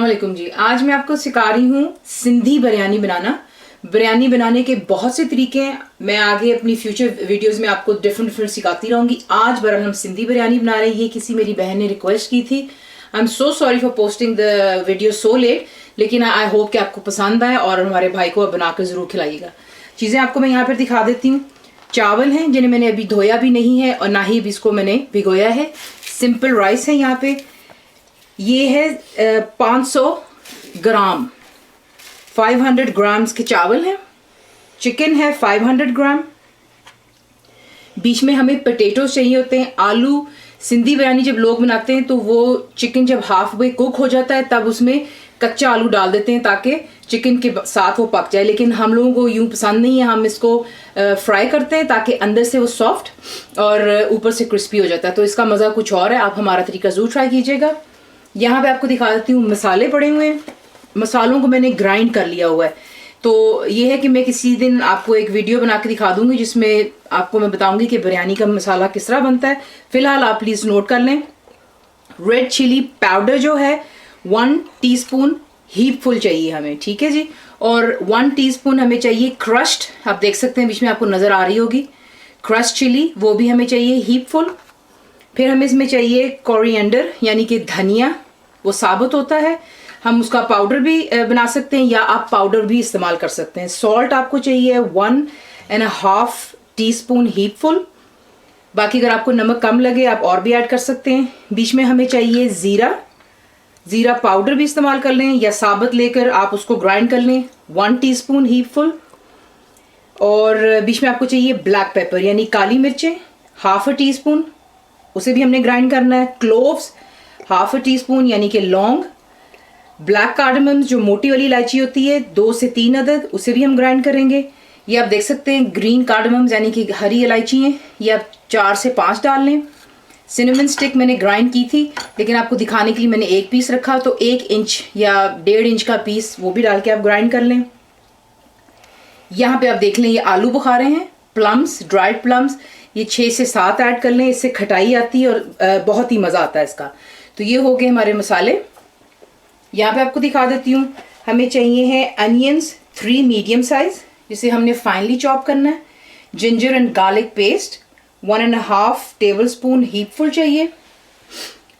अस्सलामुअलैकुम जी। आज मैं आपको सिखा रही हूँ सिंधी बिरयानी बनाना। बिरयानी बनाने के बहुत से तरीके हैं। मैं आगे अपनी फ्यूचर वीडियोस में आपको डिफरेंट सिखाती रहूँगी। आज बरअल हम सिंधी बिरयानी बना रहे हैं। ये किसी मेरी बहन ने रिक्वेस्ट की थी। I am so sorry for posting the video so let, लेकिन आई होप कि आपको पसंद आए और हमारे भाई को बनाकर ज़रूर खिलाइएगा। चीज़ें आपको मैं यहाँ पर दिखा देती हूँ। चावल हैं जिन्हें मैंने अभी धोया भी नहीं है और ना ही अभी इसको मैंने भिगोया है। सिंपल राइस है यहाँ पे। ये है 500 ग्राम, 500 ग्राम्स के चावल हैं। चिकन है 500 ग्राम। बीच में हमें पोटैटोज चाहिए होते हैं। आलू, सिंधी बिरयानी जब लोग बनाते हैं तो वो चिकन जब हाफ वे कुक हो जाता है तब उसमें कच्चा आलू डाल देते हैं ताकि चिकन के साथ वो पक जाए, लेकिन हम लोगों को यूं पसंद नहीं है। हम इसको फ्राई करते हैं ताकि अंदर से वो सॉफ्ट और ऊपर से क्रिस्पी हो जाता है। तो इसका मज़ा कुछ और है। आप हमारा तरीका ज़रूर ट्राई कीजिएगा। यहाँ पे आपको दिखा देती हूँ मसाले पड़े हुए हैं। मसालों को मैंने ग्राइंड कर लिया हुआ है। तो ये है कि मैं किसी दिन आपको एक वीडियो बना के दिखा दूंगी जिसमें आपको मैं बताऊंगी कि बिरयानी का मसाला किस तरह बनता है। फिलहाल आप प्लीज़ नोट कर लें। रेड चिली पाउडर जो है 1 टीस्पून हीप फुल चाहिए हमें, ठीक है जी। और 1 टीस्पून हमें चाहिए क्रश्ड, आप देख सकते हैं बीच में आपको नज़र आ रही होगी क्रश्ड चिली, वो भी हमें चाहिए हीप फुल। फिर हमें इसमें चाहिए कोरिएंडर यानी कि धनिया, वो साबुत होता है। हम उसका पाउडर भी बना सकते हैं या आप पाउडर भी इस्तेमाल कर सकते हैं। सॉल्ट आपको चाहिए 1.5 टीस्पून हीप फुल। बाकी अगर आपको नमक कम लगे आप और भी ऐड कर सकते हैं। बीच में हमें चाहिए ज़ीरा पाउडर भी इस्तेमाल कर लें या साबुत लेकर आप उसको ग्राइंड कर लें, 1 टीस्पून हीप फुल। और बीच में आपको चाहिए ब्लैक पेपर यानी काली मिर्चें, 1/2 टीस्पून, उसे भी हमने ग्राइंड करना है। क्लोव्स 1/2 टीस्पून यानी कि लौंग। ब्लैक कार्डमम जो मोटी वाली इलायची होती है 2 से 3 अदद, उसे भी हम ग्राइंड करेंगे। ये आप देख सकते हैं ग्रीन कार्डमम यानी कि हरी इलायची हैं, ये आप 4 से 5 डाल लें। सिनेमन स्टिक मैंने ग्राइंड की थी लेकिन आपको दिखाने के लिए मैंने 1 पीस रखा, तो 1 इंच या 1.5 इंच का पीस वो भी डाल के आप ग्राइंड कर लें। यहाँ पे आप देख लें ये आलू बुखारे हैं, प्लम्स, ड्राइड प्लम्स, ये 6 से 7 ऐड कर लें। इससे खटाई आती है और बहुत ही मज़ा आता है इसका। तो ये हो गए हमारे मसाले। यहाँ पे आपको दिखा देती हूँ। हमें चाहिए है अनियंस 3 मीडियम साइज जिसे हमने फाइनली चॉप करना है। Ginger and garlic paste 1.5 table spoon heap full चाहिए।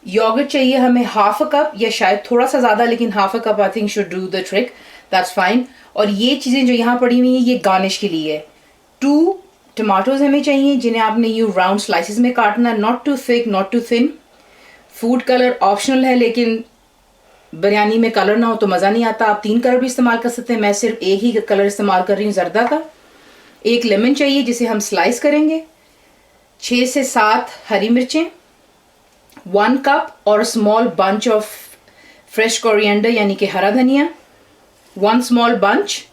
योगर्ट चाहिए हमें 1/2 कप या शायद थोड़ा सा ज़्यादा, लेकिन 1/2 cup I think should do the trick, that's fine. और ये चीज़ें जो यहाँ पड़ी हुई हैं ये गार्निश के लिए है। 2 टमाटोज हमें चाहिए जिन्हें आपने यूँ राउंड स्लाइसिस में काटना है, not too thick not too thin. Food colour optional है, लेकिन बिरयानी में कलर ना हो तो मज़ा नहीं आता। आप 3 कलर भी इस्तेमाल कर सकते हैं, मैं सिर्फ एक ही कलर इस्तेमाल कर रही हूँ, जर्दा का। 1 लेमन चाहिए जिसे हम स्लाइस करेंगे। 6 से 7 हरी मिर्चें, 1 कप और small bunch of fresh coriander यानी कि हरा धनिया, 1 स्मॉल बंच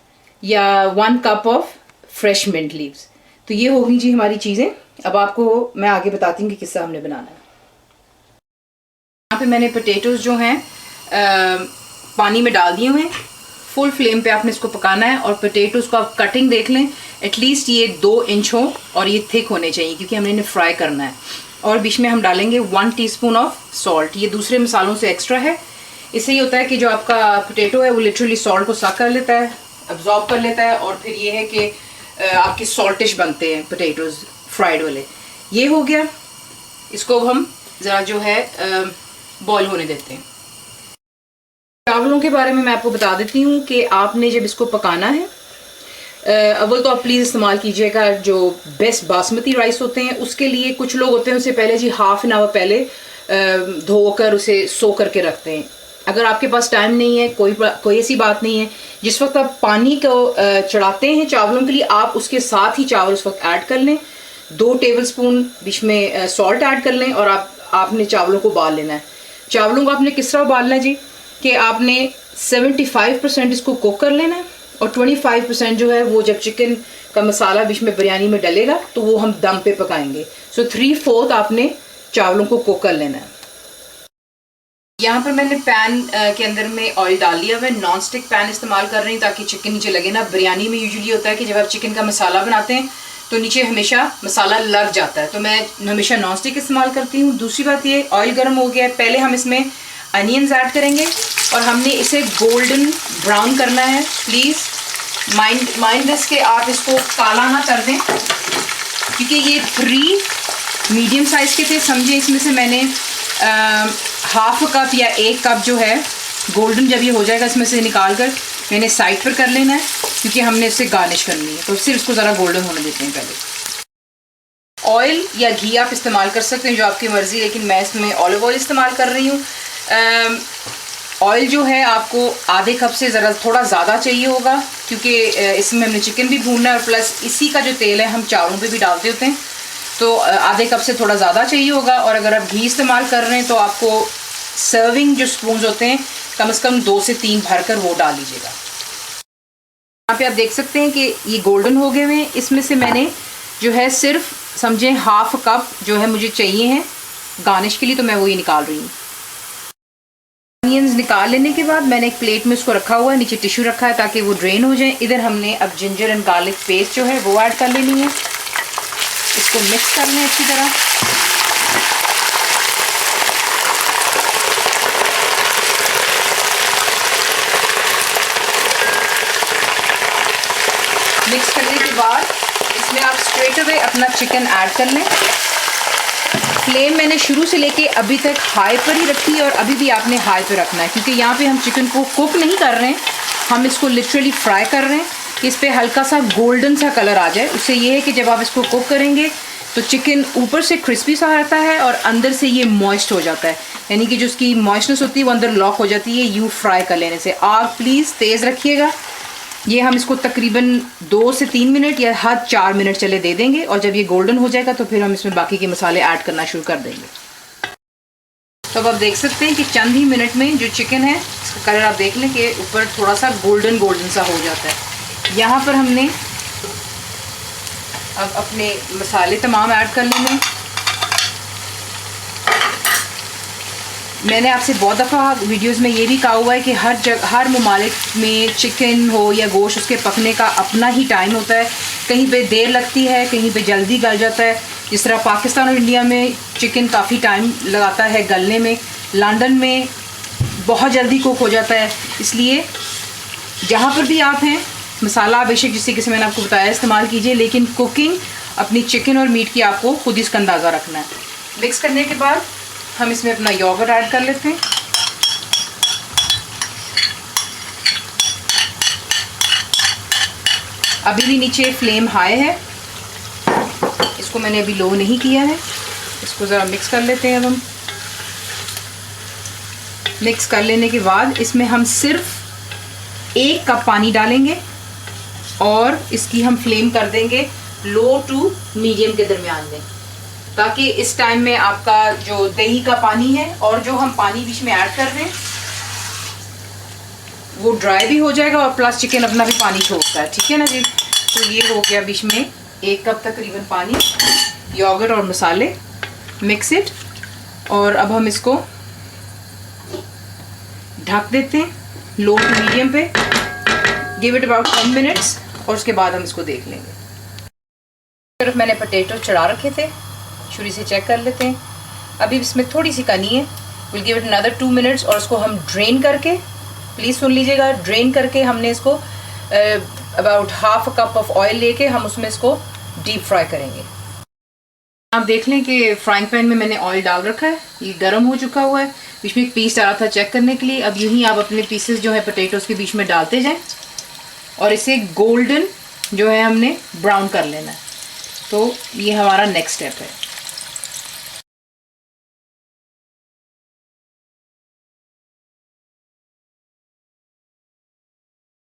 या 1 cup of fresh mint leaves. तो ये होगी जी हमारी चीज़ें। अब आपको मैं आगे बताती हूँ कि किस तरह हमने बनाना है। यहाँ पे मैंने पोटैटोज जो हैं पानी में डाल दिए हुए हैं। फुल फ्लेम पे आपने इसको पकाना है। और पोटैटोज को आप कटिंग देख लें, एटलीस्ट ये 2 इंच हो और ये थिक होने चाहिए क्योंकि हमने इन्हें फ्राई करना है। और बीच में हम डालेंगे 1 टीस्पून ऑफ सॉल्ट। ये दूसरे मसालों से एक्स्ट्रा है। इससे ये होता है कि जो आपका पोटैटो है वो लिटरली सॉल्ट को सक कर लेता है, अब्जॉर्ब कर लेता है, और फिर ये है कि आपके सॉल्टिश बनते हैं पोटैटोज फ्राइड वाले। ये हो गया। इसको हम ज़रा जो है बॉईल होने देते हैं। चावलों के बारे में मैं आपको बता देती हूँ कि आपने जब इसको पकाना है, अव्वल तो आप प्लीज़ इस्तेमाल कीजिएगा जो बेस्ट बासमती राइस होते हैं। उसके लिए कुछ लोग होते हैं उसे पहले जी ½ एन आवर पहले धोकर उसे सो करके रखते हैं। अगर आपके पास टाइम नहीं है, कोई ऐसी बात नहीं है। जिस वक्त आप पानी को चढ़ाते हैं चावलों के लिए, आप उसके साथ ही चावल उस वक्त ऐड कर लें। 2 टेबल स्पून बीच में सॉल्ट ऐड कर लें और आपने चावलों को उबाल लेना है। चावलों को आपने किस तरह उबालना है जी कि आपने 75% इसको कुक कर लेना है और 25% जो है वो जब चिकन का मसाला बीच में बिरयानी में डलेगा तो वो हम दम पे पकाएंगे। सो 3/4 आपने चावलों को कुक कर लेना है। यहाँ पर मैंने पैन के अंदर में ऑयल डाल लिया हुआ है। नॉन स्टिक पैन इस्तेमाल कर रही हूँ ताकि चिकन नीचे लगे ना। बिरयानी में यूजुअली होता है कि जब आप चिकन का मसाला बनाते हैं तो नीचे हमेशा मसाला लग जाता है, तो मैं हमेशा नॉन स्टिक इस्तेमाल करती हूँ। दूसरी बात ये, ऑयल गर्म हो गया है, पहले हम इसमें अनियंस ऐड करेंगे और हमने इसे गोल्डन ब्राउन करना है। प्लीज़ माइंड दिस कि आप इसको काला ना कर दें, क्योंकि ये 3 मीडियम साइज़ के थे। समझे इसमें से मैंने हाफ कप या 1 कप जो है गोल्डन, जब ये हो जाएगा इसमें से निकाल कर मैंने साइड पर कर लेना है, क्योंकि हमने इससे गार्निश करनी है। तो सिर्फ इसको ज़रा गोल्डन होने देते हैं पहले। ऑयल या घी आप इस्तेमाल कर सकते हैं, जो आपकी मर्ज़ी, लेकिन मैं इसमें ऑलिव ऑयल इस्तेमाल कर रही हूँ। ऑयल जो है आपको आधे कप से ज़रा थोड़ा ज़्यादा चाहिए होगा, क्योंकि इसमें हमने चिकन भी भूनना है और प्लस इसी का जो तेल है हम चावलों पे भी डालते होते हैं, तो आधे कप से थोड़ा ज़्यादा चाहिए होगा। और अगर आप घी इस्तेमाल कर रहे हैं तो आपको सर्विंग जो स्पून होते हैं कम से कम 2 से 3 भर कर वो डाल लीजिएगा। यहाँ पे आप देख सकते हैं कि ये गोल्डन हो गए हुए हैं। इसमें से मैंने जो है सिर्फ समझे हाफ कप जो है मुझे चाहिए हैं गार्निश के लिए, तो मैं वो ही निकाल रही हूँ। अनियंस निकाल लेने के बाद मैंने एक प्लेट में उसको रखा हुआ है, नीचे टिश्यू रखा है ताकि वो ड्रेन हो जाए। इधर हमने अब जिंजर एंड गार्लिक पेस्ट जो है वो ऐड कर लेनी है। इसको मिक्स कर लें अच्छी तरह। मिक्स करने के बाद इसमें आप स्ट्रेट अवे अपना चिकन ऐड कर लें। फ्लेम मैंने शुरू से लेके अभी तक हाई पर ही रखी है और अभी भी आपने हाई पर रखना है, क्योंकि यहाँ पे हम चिकन को कुक नहीं कर रहे हैं, हम इसको लिटरली फ्राई कर रहे हैं कि इस पर हल्का सा गोल्डन सा कलर आ जाए। उससे ये है कि जब आप इसको कुक करेंगे तो चिकन ऊपर से क्रिस्पी सा रहता है और अंदर से ये मॉइस्ट हो जाता है, यानी कि जो उसकी मॉइस्टनेस होती है वो अंदर लॉक हो जाती है यूँ फ्राई कर लेने से। आप प्लीज़ तेज़ रखिएगा। ये हम इसको तकरीबन 2 से 3 मिनट या हद 4 मिनट चले दे देंगे, और जब ये गोल्डन हो जाएगा तो फिर हम इसमें बाकी के मसाले ऐड करना शुरू कर देंगे। तो अब आप देख सकते हैं कि चंद ही मिनट में जो चिकन है इसका कलर आप देख लें कि ऊपर थोड़ा सा गोल्डन गोल्डन सा हो जाता है। यहाँ पर हमने अब अपने मसाले तमाम ऐड कर लेंगे। मैंने आपसे बहुत दफ़ा वीडियोस में ये भी कहा हुआ है कि हर ममालिक में चिकन हो या गोश्त, उसके पकने का अपना ही टाइम होता है। कहीं पे देर लगती है, कहीं पे जल्दी गल जाता है। जिस तरह पाकिस्तान और इंडिया में चिकन काफ़ी टाइम लगाता है गलने में, लंदन में बहुत जल्दी कुक हो जाता है। इसलिए जहाँ पर भी आप हैं मसाला बेशक जिस तरीके से मैंने आपको बताया इस्तेमाल कीजिए, लेकिन कुकिंग अपनी चिकन और मीट की आपको खुद इसका अंदाज़ा रखना है। मिक्स करने के बाद हम इसमें अपना योगर्ट ऐड कर लेते हैं। अभी भी नीचे फ्लेम हाई है, इसको मैंने अभी लो नहीं किया है। इसको ज़रा मिक्स कर लेते हैं। अब हम मिक्स कर लेने के बाद इसमें हम सिर्फ 1 कप पानी डालेंगे और इसकी हम फ्लेम कर देंगे लो टू मीडियम के दरमियान में, ताकि इस टाइम में आपका जो दही का पानी है और जो हम पानी बीच में ऐड कर रहे हैं वो ड्राई भी हो जाएगा और प्लस चिकन अपना भी पानी छोड़ता है। ठीक है ना जी। तो ये हो गया बीच में 1 कप तकरीबन पानी, योगर्ट और मसाले, मिक्स इट। और अब हम इसको ढक देते हैं लो टू मीडियम पे, गिव इट अबाउट 10 मिनट्स, और उसके बाद हम इसको देख लेंगे। सिर्फ मैंने पोटैटो चढ़ा रखे थे, छुरी से चेक कर लेते हैं। अभी इसमें थोड़ी सी कनी है, will give it another 2 minutes, और उसको हम ड्रेन करके, प्लीज़ सुन लीजिएगा, ड्रेन करके हमने इसको about half cup of oil लेके हम उसमें इसको डीप फ्राई करेंगे। आप देख लें कि फ्राइंग पैन में मैंने ऑयल डाल रखा है, ये गर्म हो चुका हुआ है। बीच में एक पीस डाला था चेक करने के लिए। अब यूँ ही आप अपने पीसेस जो है पोटैटोज़ के बीच में डालते जाएं और इसे गोल्डन जो है हमने ब्राउन कर लेना है। तो ये हमारा नेक्स्ट स्टेप है।